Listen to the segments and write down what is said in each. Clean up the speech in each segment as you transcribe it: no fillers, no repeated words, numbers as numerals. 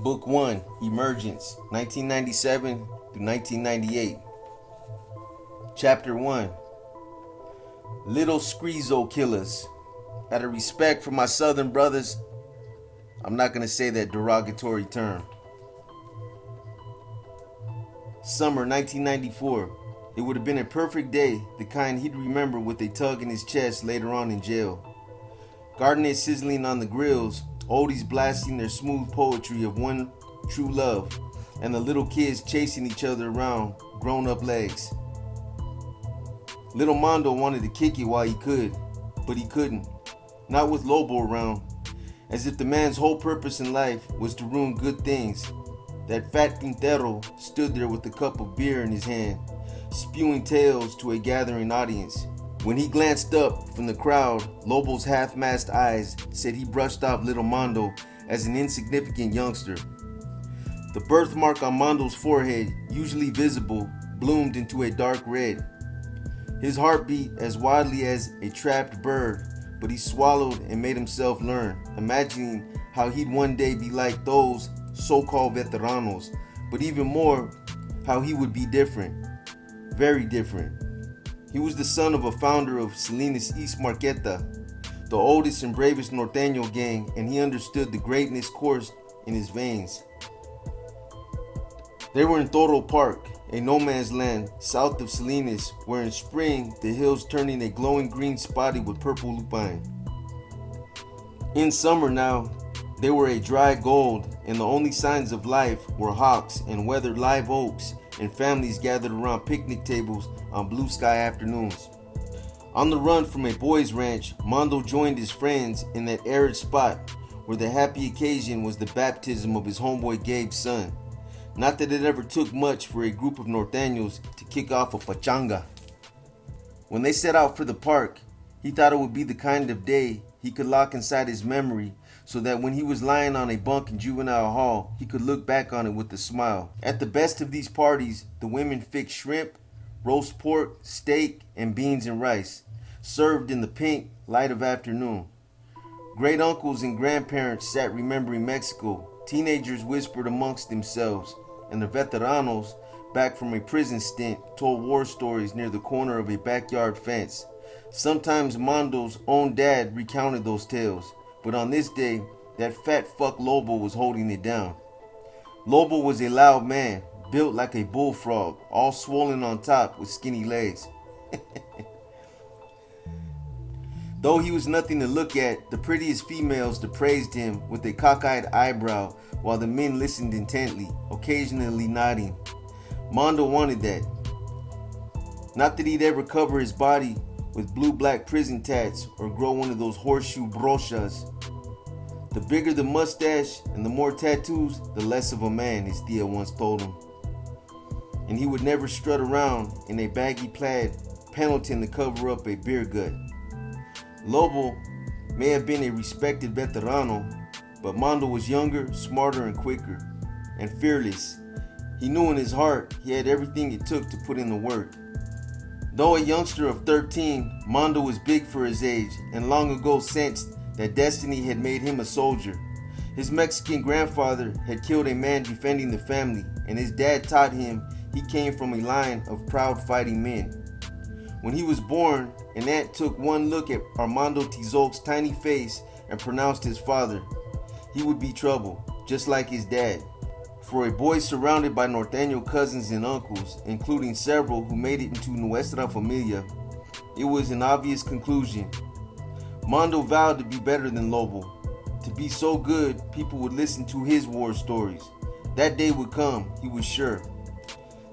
Book 1, Emergence, 1997 through 1998. Chapter 1, Little Scrizo Killers. Out of respect for my southern brothers, I'm not going to say that derogatory term. Summer 1994. It would have been a perfect day, the kind he'd remember with a tug in his chest later on in jail. Gardener sizzling on the grills, oldies blasting their smooth poetry of one true love, and the little kids chasing each other around grown-up legs. Little Mondo wanted to kick it while he could, but he couldn't. Not with Lobo around, as if the man's whole purpose in life was to ruin good things. That fat Quintero stood there with a cup of beer in his hand, spewing tales to a gathering audience. When he glanced up from the crowd, Lobo's half-masked eyes said he brushed off little Mondo as an insignificant youngster. The birthmark on Mondo's forehead, usually visible, bloomed into a dark red. His heart beat as wildly as a trapped bird, but he swallowed and made himself learn, imagining how he'd one day be like those so-called veteranos, but even more, how he would be different. Very different. He was the son of a founder of Salinas East Marqueta, the oldest and bravest norteño gang, and he understood the greatness coursed in his veins. They were in Toro Park, a no man's land south of Salinas, where in spring the hills turning a glowing green spotted with purple lupine. In summer now, they were a dry gold, and the only signs of life were hawks and weathered live oaks and families gathered around picnic tables on blue sky afternoons. On the run from a boys' ranch, Mondo joined his friends in that arid spot where the happy occasion was the baptism of his homeboy Gabe's son. Not that it ever took much for a group of norteños to kick off a pachanga. When they set out for the park, he thought it would be the kind of day he could lock inside his memory so that when he was lying on a bunk in juvenile hall, he could look back on it with a smile. At the best of these parties, the women fixed shrimp, roast pork, steak, and beans and rice, served in the pink light of afternoon. Great uncles and grandparents sat remembering Mexico. Teenagers whispered amongst themselves, and the veteranos, back from a prison stint, told war stories near the corner of a backyard fence. Sometimes Mondo's own dad recounted those tales, but on this day, that fat fuck Lobo was holding it down. Lobo was a loud man, built like a bullfrog, all swollen on top with skinny legs. Though he was nothing to look at, the prettiest females praised him with a cockeyed eyebrow while the men listened intently, occasionally nodding. Mondo wanted that. Not that he'd ever cover his body with blue-black prison tats or grow one of those horseshoe brochas. The bigger the mustache and the more tattoos, the less of a man, his tia once told him. And he would never strut around in a baggy plaid Pendleton to cover up a beer gut. Lobo may have been a respected veterano, but Mondo was younger, smarter, and quicker, and fearless. He knew in his heart he had everything it took to put in the work. Though a youngster of 13, Mondo was big for his age and long ago sensed that destiny had made him a soldier. His Mexican grandfather had killed a man defending the family, and his dad taught him he came from a line of proud fighting men. When he was born, an aunt took one look at Armando Tizol's tiny face and pronounced his father. He would be trouble, just like his dad. For a boy surrounded by norteño cousins and uncles, including several who made it into Nuestra Familia, it was an obvious conclusion. Mondo vowed to be better than Lobo, to be so good people would listen to his war stories. That day would come, he was sure.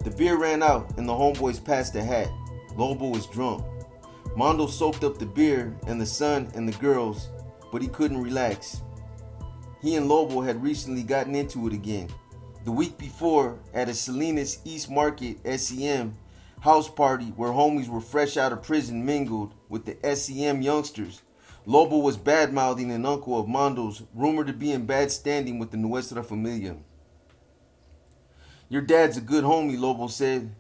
The beer ran out and the homeboys passed a hat. Lobo was drunk. Mondo soaked up the beer and the sun and the girls, but he couldn't relax. He and Lobo had recently gotten into it again. The week before, at a Salinas East Market SEM house party where homies were fresh out of prison mingled with the SEM youngsters, Lobo was bad-mouthing an uncle of Mondo's rumored to be in bad standing with the Nuestra Familia. "Your dad's a good homie," Lobo said,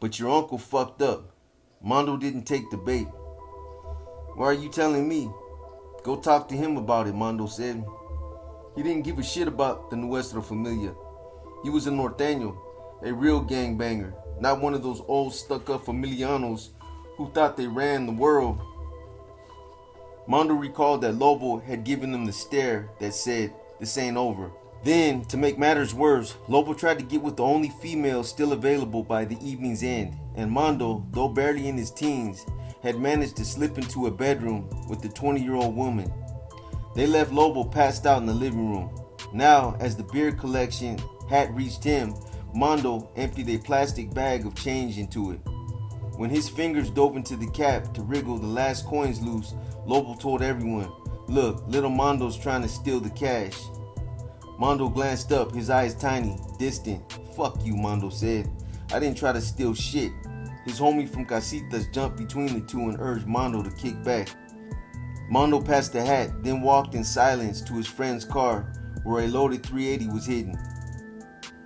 "but your uncle fucked up." Mondo didn't take the bait. "Why are you telling me?" "Go talk to him about it," Mondo said. He didn't give a shit about the Nuestra Familia. He was a norteño, a real gangbanger, not one of those old stuck-up familianos who thought they ran the world. Mondo recalled that Lobo had given him the stare that said, "This ain't over." Then, to make matters worse, Lobo tried to get with the only female still available by the evening's end, and Mondo, though barely in his teens, had managed to slip into a bedroom with the 20-year-old woman. They left Lobo passed out in the living room. Now, as the beer collection had reached him, Mondo emptied a plastic bag of change into it. When his fingers dove into the cap to wriggle the last coins loose, Lobo told everyone, "Look, little Mondo's trying to steal the cash." Mondo glanced up, his eyes tiny, distant. "Fuck you," Mondo said. "I didn't try to steal shit." His homie from Casitas jumped between the two and urged Mondo to kick back. Mondo passed the hat, then walked in silence to his friend's car, where a loaded .380 was hidden.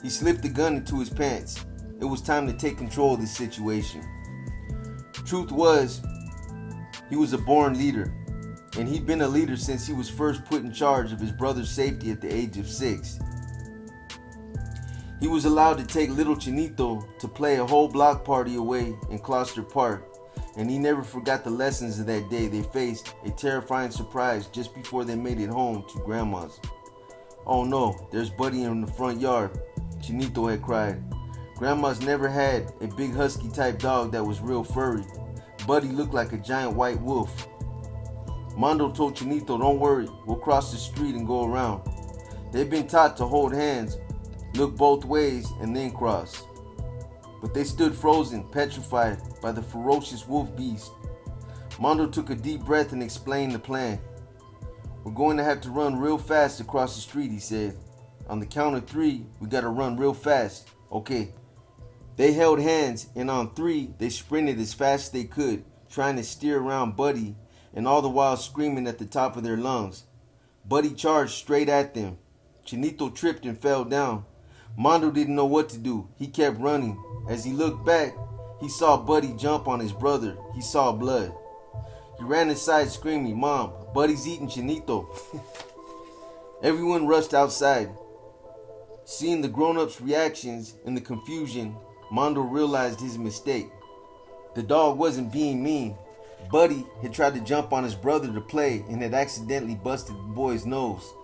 He slipped the gun into his pants. It was time to take control of the situation. Truth was, he was a born leader, and he'd been a leader since he was first put in charge of his brother's safety at the age of 6. He was allowed to take little Chinito to play a whole block party away in Closter Park, and he never forgot the lessons of that day. They faced a terrifying surprise just before they made it home to Grandma's. "Oh no, there's Buddy in the front yard," Chinito had cried. Grandma's never had a big husky type dog that was real furry. Buddy looked like a giant white wolf. Mondo told Chinito, "Don't worry, we'll cross the street and go around." They've been taught to hold hands, look both ways, and then cross. But they stood frozen, petrified by the ferocious wolf beast. Mondo took a deep breath and explained the plan. "We're going to have to run real fast across the street," he said. "On the count of 3, we gotta run real fast. Okay." They held hands, and on 3, they sprinted as fast as they could, trying to steer around Buddy, and all the while screaming at the top of their lungs. Buddy charged straight at them. Chinito tripped and fell down. Mondo didn't know what to do. He kept running. As he looked back, he saw Buddy jump on his brother. He saw blood. He ran inside screaming, "Mom, Buddy's eating Chinito." Everyone rushed outside. Seeing the grown-ups' reactions and the confusion, Mondo realized his mistake. The dog wasn't being mean. Buddy had tried to jump on his brother to play and had accidentally busted the boy's nose.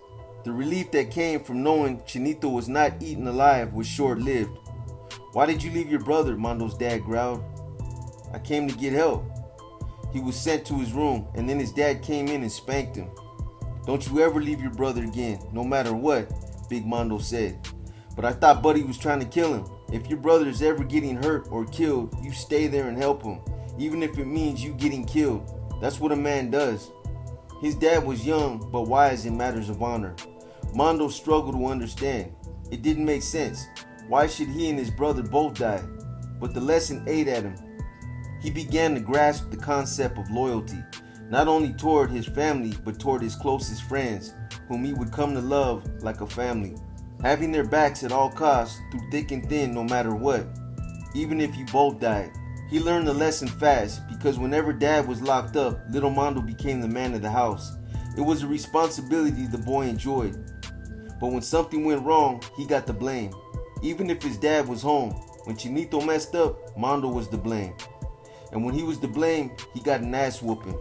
The relief that came from knowing Chinito was not eaten alive was short-lived. "Why did you leave your brother?" Mondo's dad growled. "I came to get help." He was sent to his room, and then his dad came in and spanked him. "Don't you ever leave your brother again, no matter what," Big Mondo said. "But I thought Buddy was trying to kill him. If your brother is ever getting hurt or killed, you stay there and help him, even if it means you getting killed. That's what a man does." His dad was young, but wise in matters of honor. Mondo struggled to understand. It didn't make sense. Why should he and his brother both die? But the lesson ate at him. He began to grasp the concept of loyalty, not only toward his family, but toward his closest friends, whom he would come to love like a family. Having their backs at all costs, through thick and thin, no matter what, even if you both died. He learned the lesson fast, because whenever Dad was locked up, little Mondo became the man of the house. It was a responsibility the boy enjoyed. But when something went wrong, he got the blame. Even if his dad was home, when Chinito messed up, Mondo was to blame. And when he was to blame, he got an ass whooping.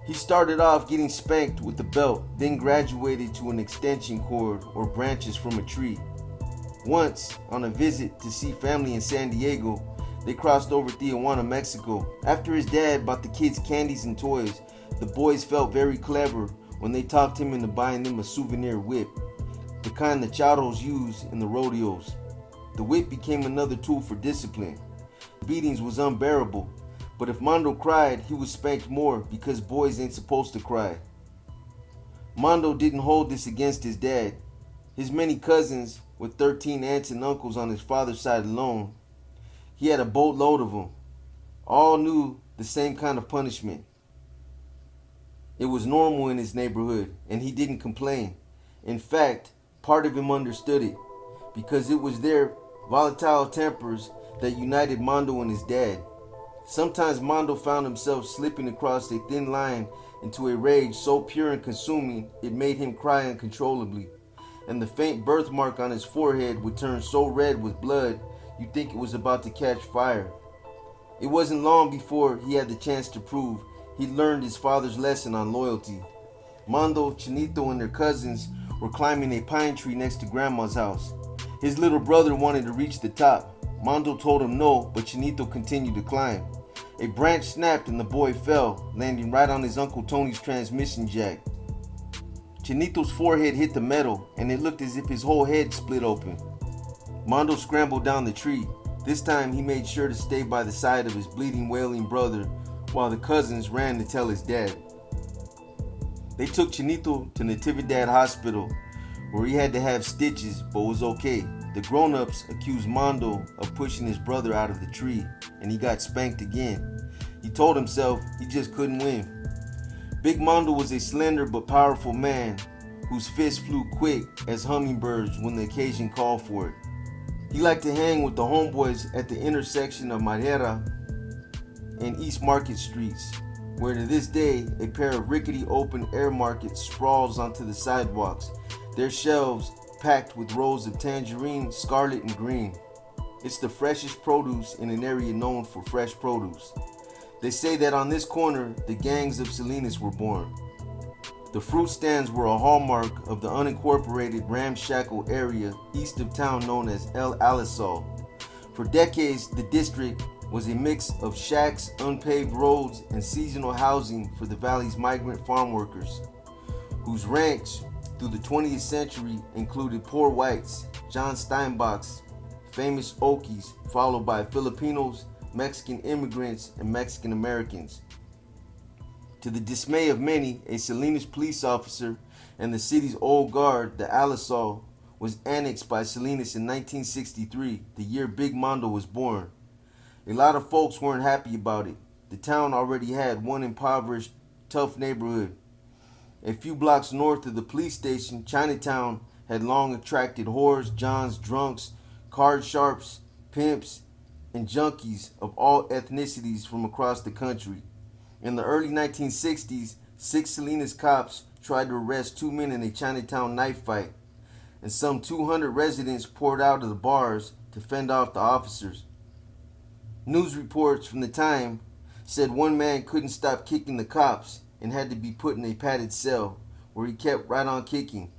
He started off getting spanked with a belt, then graduated to an extension cord or branches from a tree. Once, on a visit to see family in San Diego, they crossed over Tijuana, Mexico. After his dad bought the kids candies and toys, the boys felt very clever when they talked him into buying them a souvenir whip, the kind the charros use in the rodeos. The whip became another tool for discipline. Beatings was unbearable, but if Mondo cried, he was spanked more because boys ain't supposed to cry. Mondo didn't hold this against his dad. His many cousins, with 13 aunts and uncles on his father's side alone, he had a boatload of them. All knew the same kind of punishment. It was normal in his neighborhood, and he didn't complain. In fact, part of him understood it, because it was their volatile tempers that united Mondo and his dad. Sometimes Mondo found himself slipping across a thin line into a rage so pure and consuming it made him cry uncontrollably, and the faint birthmark on his forehead would turn so red with blood you'd think it was about to catch fire. It wasn't long before he had the chance to prove he'd learned his father's lesson on loyalty. Mondo, Chinito, and their cousins were climbing a pine tree next to Grandma's house. His little brother wanted to reach the top. Mondo told him no, but Chinito continued to climb. A branch snapped and the boy fell, landing right on his Uncle Tony's transmission jack. Chinito's forehead hit the metal, and it looked as if his whole head split open. Mondo scrambled down the tree. This time he made sure to stay by the side of his bleeding, wailing brother, while the cousins ran to tell his dad. They took Chinito to Natividad Hospital, where he had to have stitches, but was okay. The grown-ups accused Mondo of pushing his brother out of the tree, and he got spanked again. He told himself he just couldn't win. Big Mondo was a slender but powerful man whose fists flew quick as hummingbirds when the occasion called for it. He liked to hang with the homeboys at the intersection of Madera and East Market Streets, where to this day a pair of rickety open air markets sprawls onto the sidewalks, their shelves packed with rows of tangerine, scarlet, and green. It's the freshest produce in an area known for fresh produce. They say that on this corner, the gangs of Salinas were born. The fruit stands were a hallmark of the unincorporated ramshackle area east of town known as El Alisal. For decades, the district was a mix of shacks, unpaved roads, and seasonal housing for the valley's migrant farm workers, whose ranks through the 20th century included poor whites, John Steinbach's famous Okies, followed by Filipinos, Mexican immigrants, and Mexican Americans. To the dismay of many, a Salinas police officer and the city's old guard, the Alisal, was annexed by Salinas in 1963, the year Big Mondo was born. A lot of folks weren't happy about it. The town already had one impoverished, tough neighborhood. A few blocks north of the police station, Chinatown had long attracted whores, johns, drunks, card sharps, pimps, and junkies of all ethnicities from across the country. In the early 1960s, 6 Salinas cops tried to arrest 2 men in a Chinatown knife fight, and some 200 residents poured out of the bars to fend off the officers. News reports from the time said one man couldn't stop kicking the cops and had to be put in a padded cell, where he kept right on kicking.